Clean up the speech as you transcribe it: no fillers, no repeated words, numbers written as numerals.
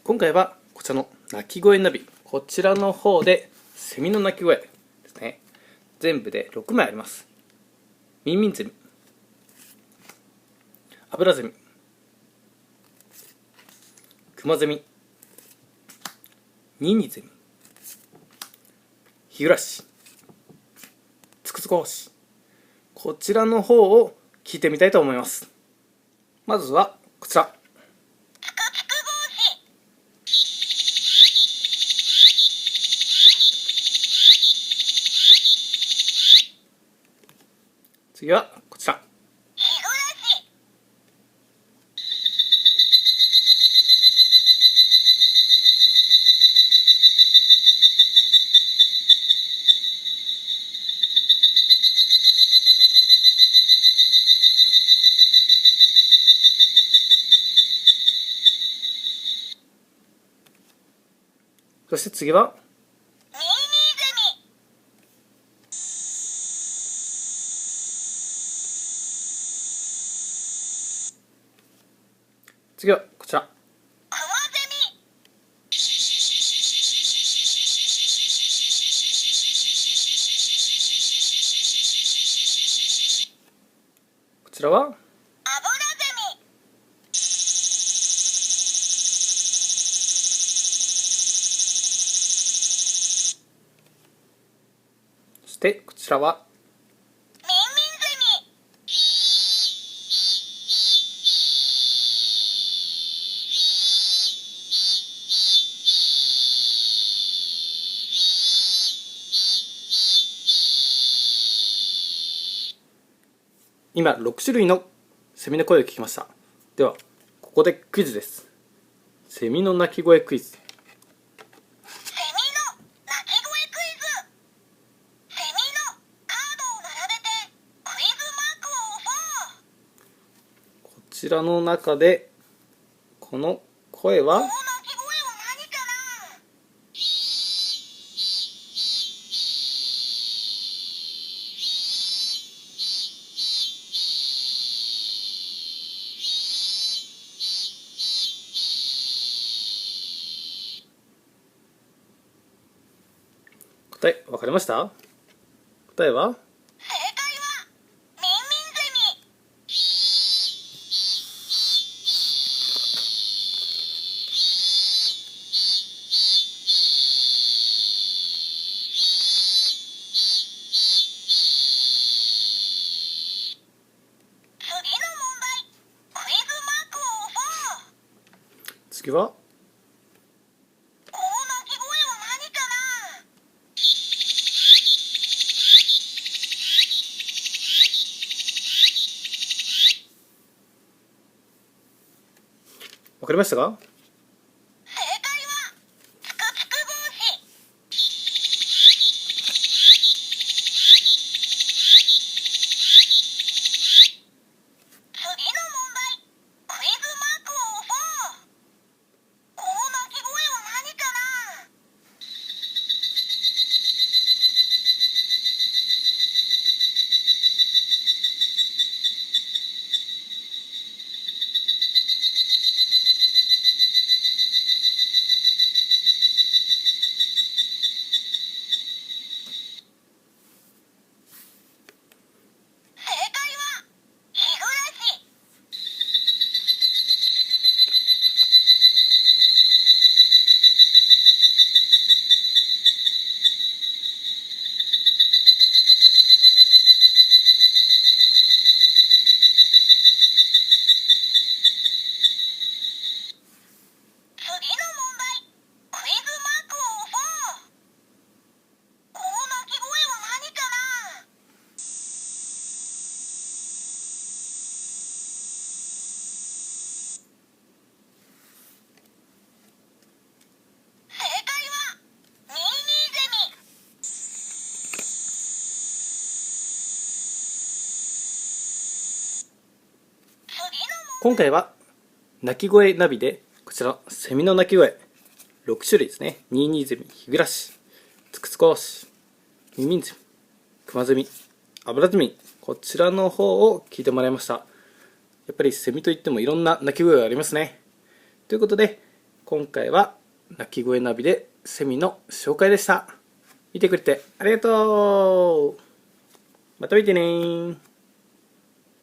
今回はこちらの鳴き声ナビ、こちらの方でセミの鳴き声ですね。全部で6枚あります。ミンミンゼミ、アブラゼミ、クマゼミ、ニイニイゼミ、ヒグラシ、ツクツクボウシ、こちらの方を聞いてみたいと思います。まずはこちら。次はこちら。そして次は次はこちら。こちらはそしてこちらは今6種類のセミの声を聞きました。ではここでクイズです。セミの鳴き声クイズ。こちらの中でこの声は答え分かりました？答えは次は分かりましたか？今回は鳴き声ナビでこちらセミの鳴き声6種類ですね。ニイニイゼミ、ヒグラシ、ツクツクボウシ、ミンミンゼミ、クマゼミ、アブラゼミ、こちらの方を聞いてもらいました。やっぱりセミといってもいろんな鳴き声がありますね。ということで今回は鳴き声ナビでセミの紹介でした。見てくれてありがとう。また見てね。